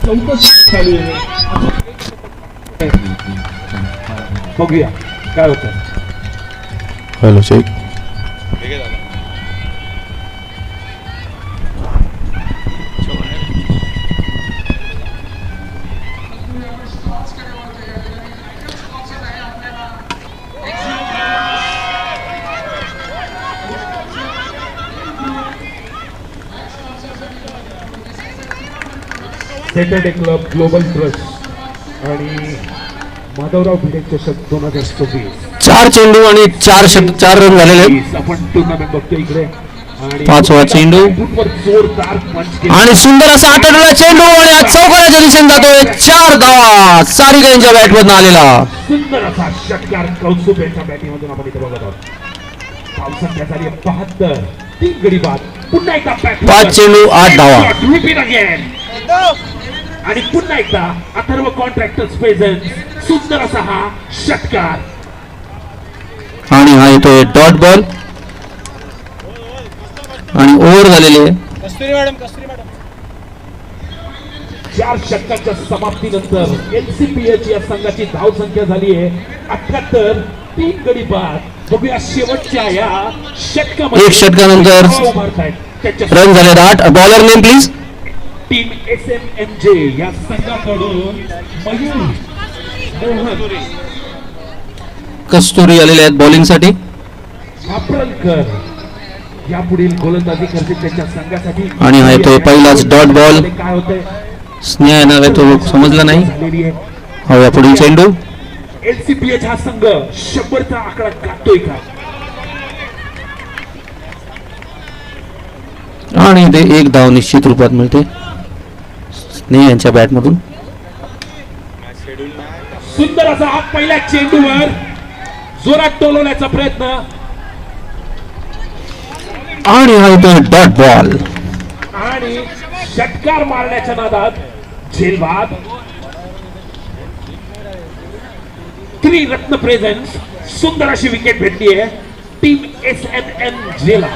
चौकशी चालू आहे. बघूया काय होतं. Hello check. Saturday club global trust आणि माधवराव भिडे चषक 2024. 4 चेंडू आणि 4 रन झालेले आहेत. आपण टुर्नामेंट बघतो इकडे. 5वा चेंडू आणि सुंदर असा आठवलेला चेंडू आणि आज चौकाराच्या दिशेने जातोय. 4 धावा सारिका यांच्या बॅटमधून आलेला. सुंदर असा षटकार कौस्तुभ यांच्या बॅटिंगमधून आपण इथे बघत आहोत. धावसंख्या झाली 72. 3 गडी बाद. पुन्हा एकदा 5 चेंडू 8 धावा आणि पुन्हा एकदा अथर्व कॉन्ट्रॅक्टर्स प्रेझेंट. सुंदर असा हा षटकार आणि हा येतोय डॉट बॉल आणि ओव्हर झालेली आहे. 4 षटकांच्या समाप्तीनंतर एलसीपीएच या संघाची धावसंख्या झाली आहे 78. 3 गडी बाद. बघूया शेवटच्या या षटकामध्ये 1 षटकानंतर रन झाले 8. Bowler name please. Team SMMJ या संघाकडून मयूर मोहन कस्तुरी आलेले आहेत बॉलिंग साठी. खापरलकर या पुढील गोलंदाजी करते त्यांच्या संघासाठी. आणि हा येतोय पहिलाच डॉट बॉल. काय होतंय स्नेह येणार आहे तो समजला नाही. हा या पुढील चेंडू. एलसीपीएच हा संघ 100चा आकडा गाठतोय का. आणि इथे 1 धाव निश्चित रूपात मिळते स्नेह यांच्या बॅटमधून. सुंदर असा हा पहिल्या चेंडूवर जोरात टोलवण्याचा प्रयत्न आणि हा येतोय डॉट बॉल आणि षटकार मारण्याच्या नादात झेलबाद. त्रिरत्न प्रेझेंस. सुंदर अशी विकेट भेटली आहे टीम SMMJ ला.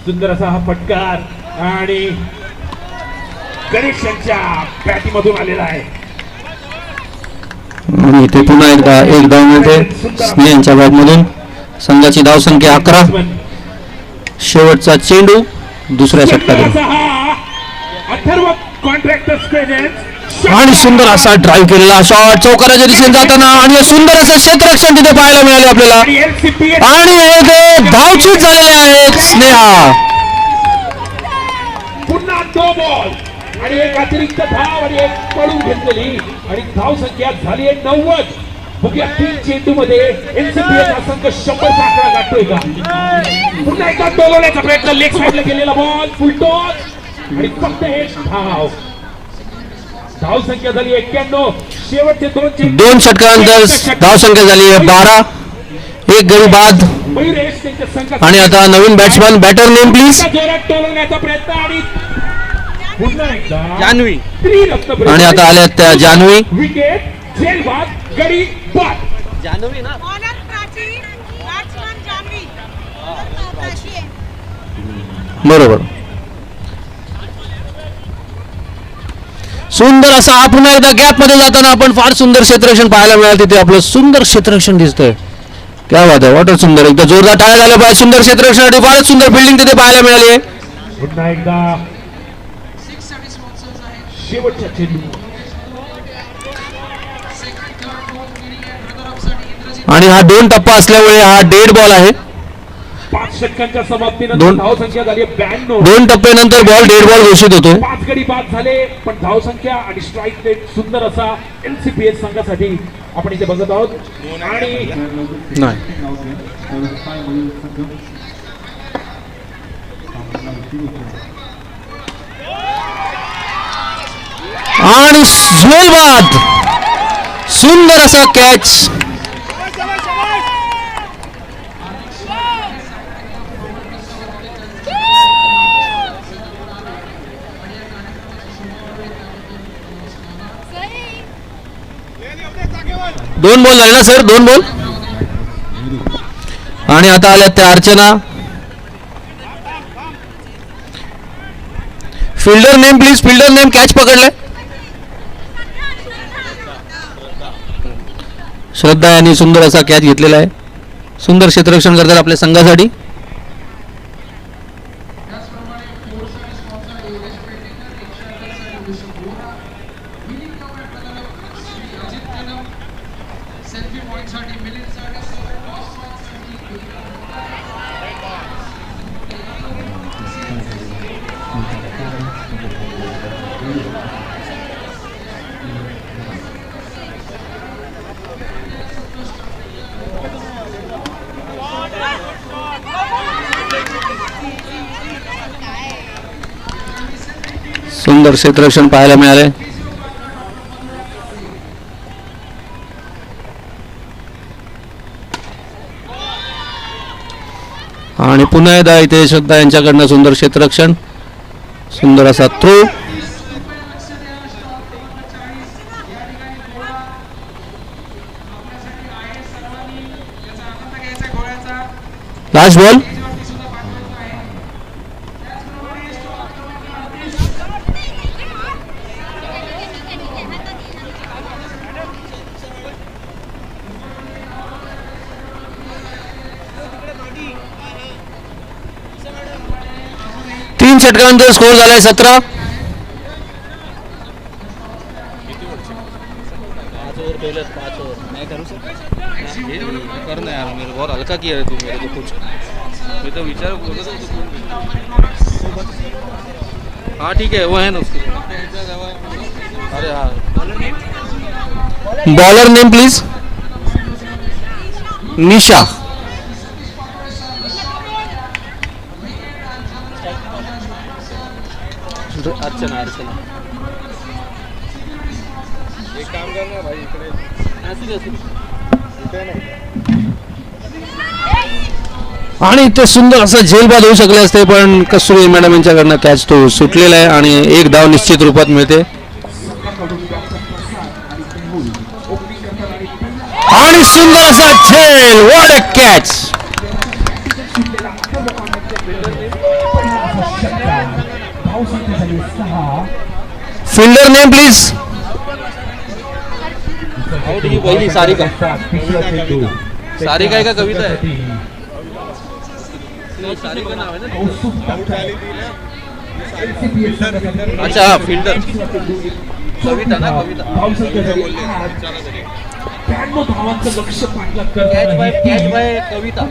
सुंदर असा हा फटकार आणि गणेश यांच्या बॅटिंगमधून आलेला आहे. आणि इथे पुन्हा एकदा 1 धाव मिळते स्नेह यांच्या बॅटमधून. संघाची धावसंख्या 11. शेवटचा चेंडू दुसऱ्या षटकात अथर्व कॉन्ट्रॅक्टर्स प्रेझेंट आणि सुंदर असा ड्राईव्ह केलेला शॉट चौकाराच्या दिशेने जाताना आणि सुंदर असं क्षेत्ररक्षण तिथे पाहायला मिळाले आपल्याला. आणि हे धावचूक झालेले आहेत स्नेहा. पुन्हा 2 बॉल आणि 1 अतिरिक्त धाव आणि 1 पडून घेतलेली आणि धाव संख्या झाली आहे 90. बघूया 3 चेंडू मध्ये एलसीपीएच हा संघ 100चा आकडा गाठतोय का. पुन्हा एकदा टोलवण्याचा प्रयत्न. लेग साईडला गेलेला बॉल फुलटॉस आणि फक्त 1 धाव. धाव संख्या झाली 91. शेवटचे 2 षटकानंतर धाव संख्या झाली 12. 1 गडी बाद. आणि आता नवीन बॅट्समन. Batter name please. जोरात टोलवण्याचा प्रयत्न आणि पुन्हा एकदा जान्हवी. आणि आता आल्या त्या जान्हवी. विकेट झेलबाद गडी बाद. जान्हवी ना बरोबर. सुंदर असा हा पुन्हा एकदा गॅप मध्ये जाताना आपण फार सुंदर क्षेत्ररक्षण पाहायला मिळालं. तिथे आपलं सुंदर क्षेत्ररक्षण दिसतंय. क्या बात आहे. वॉटर सुंदर. एकदा जोरदार टाळ्या झाल्या पाहिजे सुंदर क्षेत्ररक्षणासाठी. फारच सुंदर बिल्डिंग तिथे पाहायला मिळाली आहे. पुन्हा एकदा शेवटच्या चेंडू आणि हा 2 टप्पा असल्यामुळे हा डेड बॉल आहे. 5 षटकांच्या समाप्तीनंतर धाव संख्या झाली 92. 2 टप्प्यानंतर बॉल डेड बॉल घोषित होतो. 5 गडी बाद झाले पण धाव संख्या आणि स्ट्राईक रेट सुंदर असा एलसीपीएच संघासाठी आपण इथे बघत आहोत. आणि नाही आणि झेलबाद. सुंदर असा कॅच. 2 बॉल झाले ना सर, 2 बॉल. आणि आता आल्या त्या Archana. Fielder name please, fielder name. Catch पकडलाय श्रद्धा यांनी सुंदर असा कॅच घेतलेला आहे. सुंदर क्षेत्ररक्षण करतात आपल्या संघासाठी. सुंदर क्षेत्ररक्षण पाहायला मिळाले. आणि पुन्हा एकदा इथे श्रद्धा यांच्याकडनं सुंदर क्षेत्ररक्षण, सुंदर असा थ्रो. Last ball. तीन षटकांचा स्कोर झालाय 17. करना यार, मेरे बहुत हल्का किया है तू मेरे को कुछ. मैं तो विचार हाँ ठीक है वो है ना उसके. अरे हाँ. Bowler name please. Nisha. Archana. Archana एक काम करना भाई इकडे. आणि ते सुंदर असं झेलबाद होऊ शकले असते, पण कस्तुरी मॅडम यांच्याकडनं कॅच तो सुटलेला आहे आणि एक धाव निश्चित रूपात मिळते. आणि सुंदर असा झेल. What a catch. Fielder name please. पहिली सारिका. सारिका आहे का कविता आहे? नहीं, सारिका नाव आहे ना. अच्छा हा फिल्डर. कविता ना, कविता. 93 धावांचं लक्ष्य पाठलाग catch by Kavita.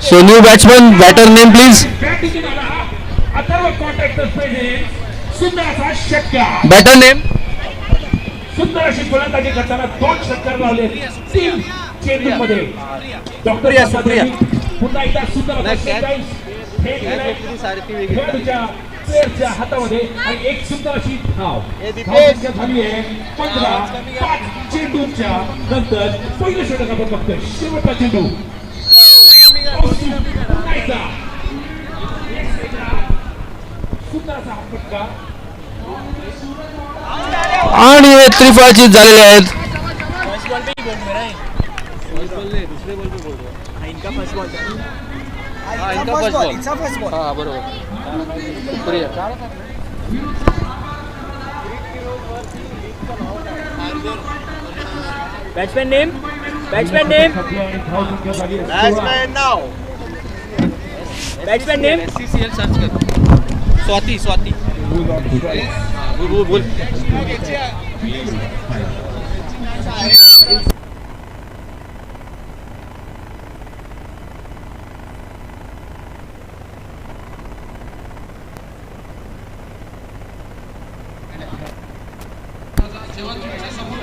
So new batsman. Batter name please. Atharva contractors present. सुंदर असा षटकार. Batter name. सुंदर अशी गोलंदाजी करताना 2 षटकार लावले 3 चेंडूमध्ये. डॉक्टर सुप्रिया पुन्हा एकदा सुंदर खेळाडूच्या प्लेयरच्या हातामध्ये आणि एक सुंदर अशी धाव झाली आहे. 15 5 चेंडूच्या नंतर पहिलं षटक आपण बघतोय. शेवटचा चेंडू. सुंदर असा फटका आणि हे त्रिफळाचीत झालेले आहेत. इनका फर्स्ट बॉल. हाँ बरोबर. शुक्रिया. Batsman name. Batsman name. Batsman now. Batsman name. SCCL search कर. स्वाति. स्वाति बोल.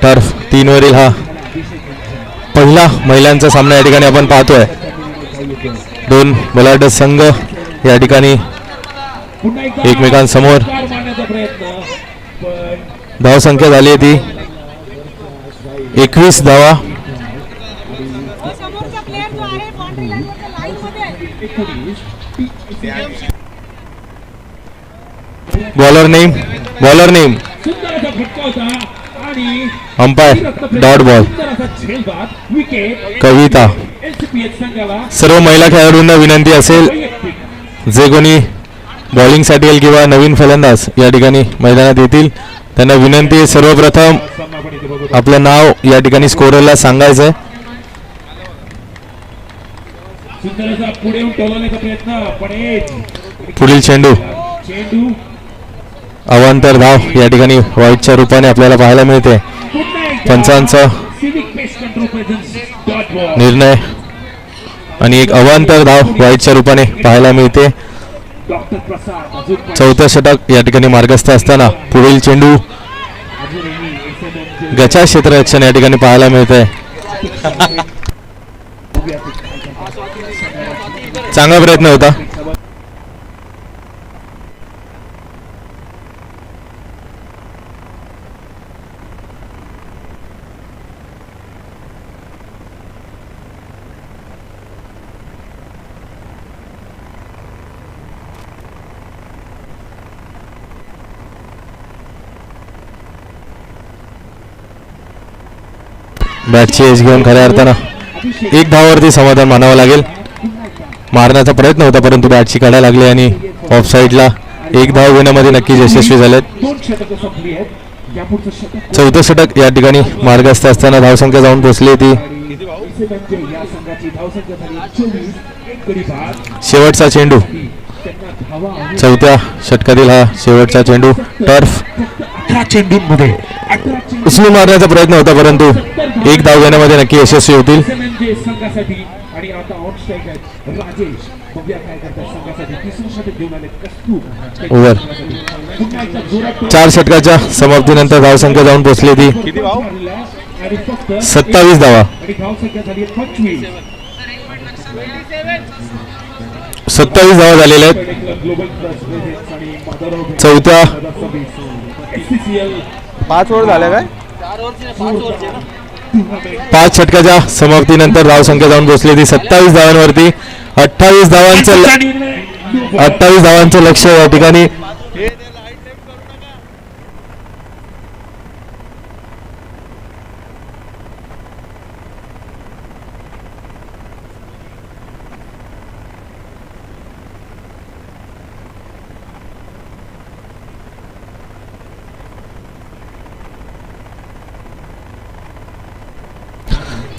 टर्फ 3 वरील हा पहिला महिलांचा सामना या ठिकाणी आपण पाहतोय. 2 बलाढ्य संघ या ठिकाणी एकमेकांसमोर. धावसंख्या झाली आहे ती 21 धावा. Bowler name. आणि अंपायर डॉट बॉल विकेट कविता. एनसीपीएच संघाला सर्व महिला खेळाडूंना विनंती असेल वैयक्तिक जे कोणी बॉलिंगसाठी येईल किंवा नवीन फलंदाज या ठिकाणी मैदानात येतील त्यांना विनंती आहे सर्वप्रथम सामना आपण इथे बघू. आपलं नाव या ठिकाणी स्कोररला सांगायचं आहे. सुंदर असा पुढे येऊन टोलवण्याचा प्रयत्न पण पुढील चेंडू चेंडू अवांतर धाव या ठिकाणी व्हाईटच्या रूपाने आपल्याला पाहायला मिळते. पुन्हा एकदा पंचांचा civic pest control presence dot ball निर्णय आणि एक अवांतर धाव व्हाईटच्या रूपाने पाहायला मिळते. डॉक्टर प्रसाद अजून चौथं षटक या ठिकाणी मार्गस्थ असताना पुढील चेंडू अजूनही SMM चे गचा क्षेत्ररक्षण या ठिकाणी पाहायला मिळते. चांगला प्रयत्न होता. बॅटची एज घेऊन खऱ्या अर्थानं एक धावावरती समाधान मानावं लागेल. मारण्याचा प्रयत्न होता परंतु बॅटची काढायला लागली आणि ऑफ साईडला एक धाव घेण्यामध्ये नक्कीच यशस्वी झालेत. 2 षटकं संपली आहेत. यापुढचं षटक चौथं षटक या ठिकाणी मार्गस्थ असताना धावसंख्या जाऊन पोहोचली ती SMM या संघाची धावसंख्या झाली 24. एक गडी बाद शेवटचा चेंडू. त्यांना धावा आणि चौथ्या षटकातील हा शेवटचा चेंडू टर्फ 18 चेंडूंमध्ये 18 चेंडू उचलून मारण्याचा प्रयत्न होता परंतु एक धाव घेण्यामध्ये नक्की यशस्वी होतील. SMM संघासाठी आणि आता ऑन स्ट्राईक आहेत राजेश. बघूया काय करतात संघासाठी. तिसरं षटक घेऊन आले कस्तूर. ओव्हर. पुन्हा एकदा जोरात 4 षटकाच्या समाप्तीनंतर धावसंख्या जाऊन पोहोचली ती आणि फक्त 27 धावा. आणि धावसंख्या झाली 25. 27 धावा झालेल्या आहेत. ग्लोबल प्लस प्रेझेन्स आणि माधवराव चौथ्या SCCL 5 ओव्हर झाल्या काय? 5 षटकाच्या समाप्तीनंतर धावसंख्या जाऊन पोहोचली ती 27 धावांवरती. 28 धावांचं लक्ष या ठिकाणी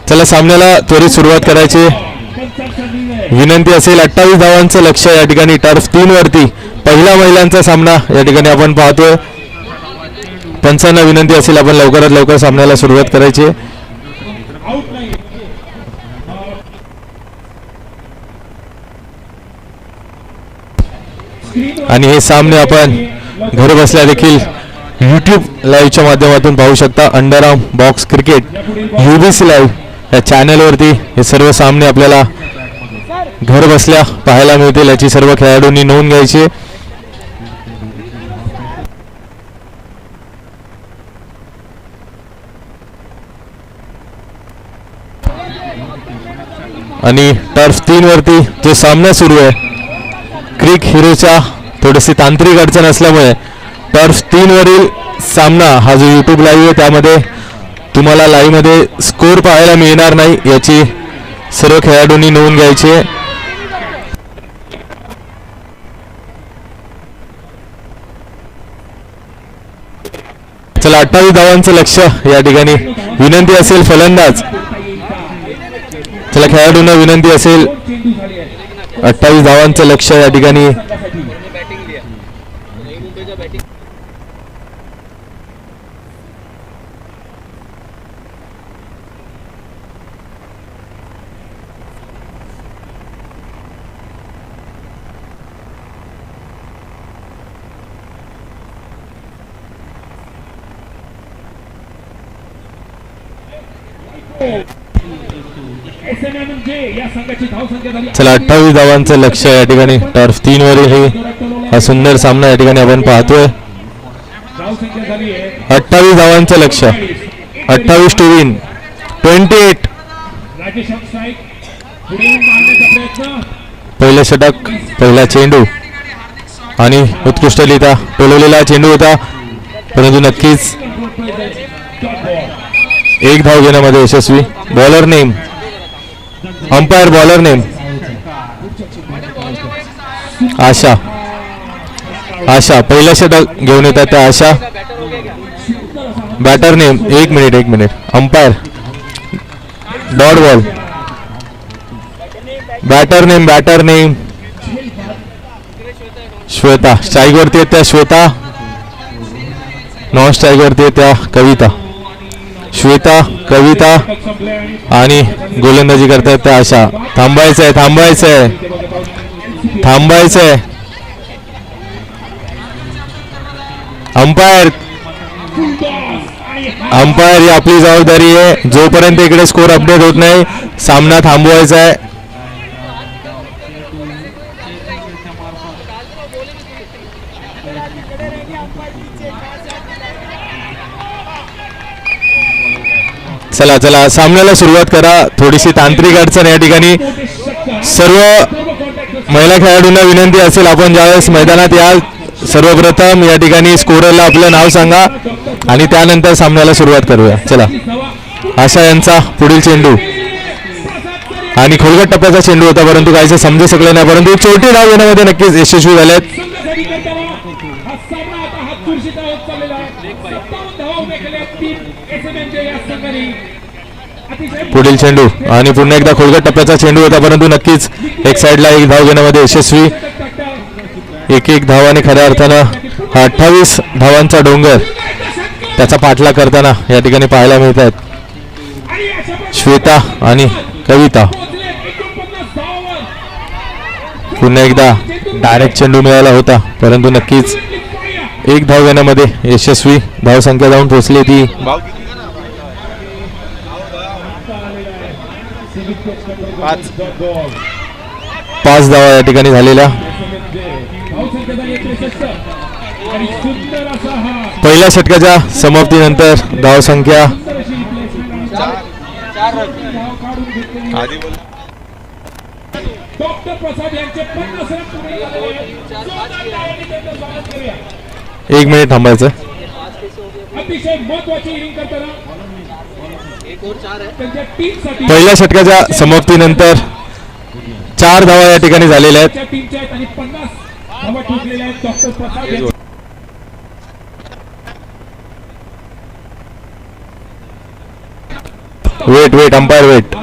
चला सामन्याला त्वरित सुरुवात करायची विनंती असेल. 28 धावांचं लक्ष या ठिकाणी टर्फ 3 वरती पहिला महिलांचा सामना या ठिकाणी आपण पाहतोय. पंचांना विनंती असेल आपण लवकरात लवकर सामन्याला सुरुवात करायची. आणि हे सामने आपण घर बसल्या देखील YouTube लाईव्हच्या माध्यमातून पाहू शकता. Underarm box cricket UBC live या चॅनलवरती हे सर्व सामने आपल्याला घर बसल्या पाहायला मिळतील. याची सर्व खेळाडूंनी नोंद घ्यायची. आणि टर्फ 3 वरती जो सामना सुरू आहे क्रिक हिरोच्या थोडीशी तांत्रिक अडचण असल्यामुळे टर्फ 3 वरील सामना हा जो YouTube लाईव्ह आहे त्यामध्ये तुम्हाला लाईव्ह मध्ये स्कोर पाहायला मिळणार नाही. याची सर्व खेळाडूंनी नोंद घ्यायची आहे. चला 28 धावांचं लक्ष या ठिकाणी विनंती असेल फलंदाज. चला खेळाडूंना विनंती असेल 28 धावांचं लक्ष या ठिकाणी या संघाची धावसंख्या झाली चला 28 धावांचं लक्ष या ठिकाणी टर्फ 3 वरील हा सुंदर सामना या ठिकाणी आपण पाहतोय. धावसंख्या झाली आहे 28 धावांचं लक्ष 28 to win 28. राजेश स्ट्राईक पुढे येऊन मारण्याचा प्रयत्न. पहिलं षटक पहिला चेंडू आणि उत्कृष्टरित्या टोलवलेला चेंडू होता परंतु नक्कीच एक धाव घेण्यामध्ये यशस्वी. Bowler name, umpire bowler name Asha. Asha पहिल्या षटक घेऊन येतात त्या आशा. बॅटर नेम, एक minute. Umpire dot ball. Batter name Shweta. Strike वरती आहेत त्या श्वेता. नॉन स्ट्राईक वरती आहेत त्या कविता. श्वेता, कविता आणि गोलंदाजी करतायत त्या आशा. थांबायचंय. अंपायर ही आपली जबाबदारी आहे. जोपर्यंत इकडे स्कोर अपडेट होत नाही सामना थांबवायचा आहे. चला सामन्याला सुरुवात करा. थोडीशी तांत्रिक अडचण या ठिकाणी. सर्व महिला खेळाडूंना विनंती असेल, आपण ज्यावेळेस मैदानात याल सर्वप्रथम या ठिकाणी स्कोररला आपलं नाव सांगा आणि त्यानंतर सामन्याला सुरुवात करूया. चला, आशा यांचा पुढील चेंडू आणि खोलगट टप्प्याचा चेंडू होता, परंतु काहीच समजू शकले नाही. परंतु छोटी धाव घेण्यामध्ये नक्कीच यशस्वी झालेत. पुढील चेंडू आणि पुन्हा एकदा खोलगट टप्प्याचा चेंडू होता, परंतु नक्कीच एक साईडला एक धाव घेण्यामध्ये यशस्वी. एक धावाने खऱ्या अर्थानं 28 धावांचा डोंगर त्याचा पाठलाग करताना या ठिकाणी पाहायला मिळत आहेत श्वेता आणि कविता. पुन्हा एकदा डायरेक्ट चेंडू मिळाला होता, परंतु नक्कीच एक धाव घेण्यामध्ये यशस्वी. धावसंख्या जाऊन पोहोचली ती 5 धावा या ठिकाणी झालेल्या. पहिल्या षटकाच्या समाप्तीनंतर धावसंख्या एक मिनिट थांबायचं. पहिल्या षटकाच्या समाप्तीनंतर 4 धावा या ठिकाणी झालेल्या आहेत. Wait umpire wait.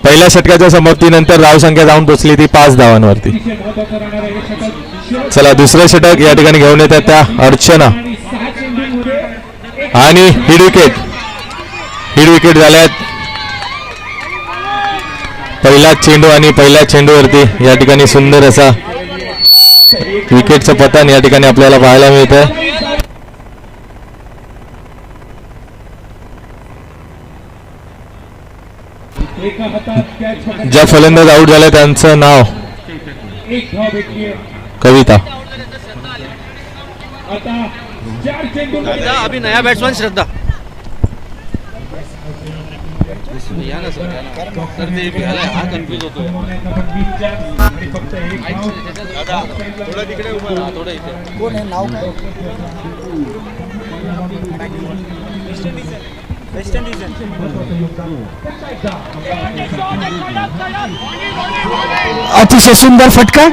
पहिल्या षटकाच्या समाप्तीनंतर धावसंख्या जाऊन पोहोचली ती 5 धावांवरती. चला, दुसरं षटक या ठिकाणी घेऊन येतात त्या अर्चना आणि हिट विकेट झाल्यात. पहिला चेंडू आणि पहिल्या चेंडूवरती या ठिकाणी सुंदर असा विकेटचं पतन या ठिकाणी आपल्याला पाहायला मिळतं. ज्या फलंदाज आउट झाले त्यांचं नाव कविता. अभी नया बैट्समैन श्रद्धा या ना सर ते हा कन्फ्यूज होतो. थोडं तिकडे उभं राहा, थोडं इथे. कोण आहे नाव काय? अतिशय सुंदर फटका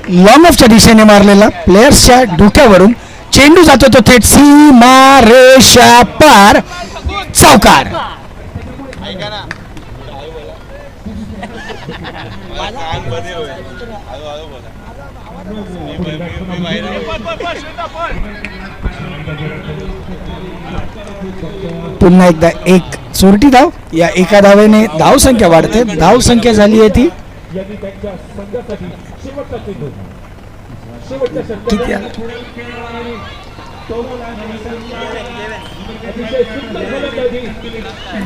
लॉंग ऑफच्या दिशेने मारलेला. प्लेयर्सच्या डोक्यावरून चेंडू जातो तो थेट सीमा रेषा पार. चौकार. पुन्हा एकदा एक चोरटी धाव. या एका धावेने धावसंख्या वाढते. धावसंख्या झाली आहे ती किती?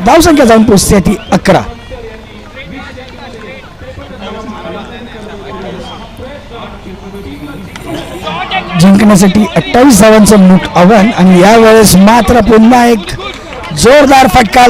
धावसंख्या जाऊन पोहोचते ती 11. जिंकण्यासाठी 28 धावांचं मोठं आव्हान आणि यावेळेस मात्र पुन्हा एक जोरदार फटका.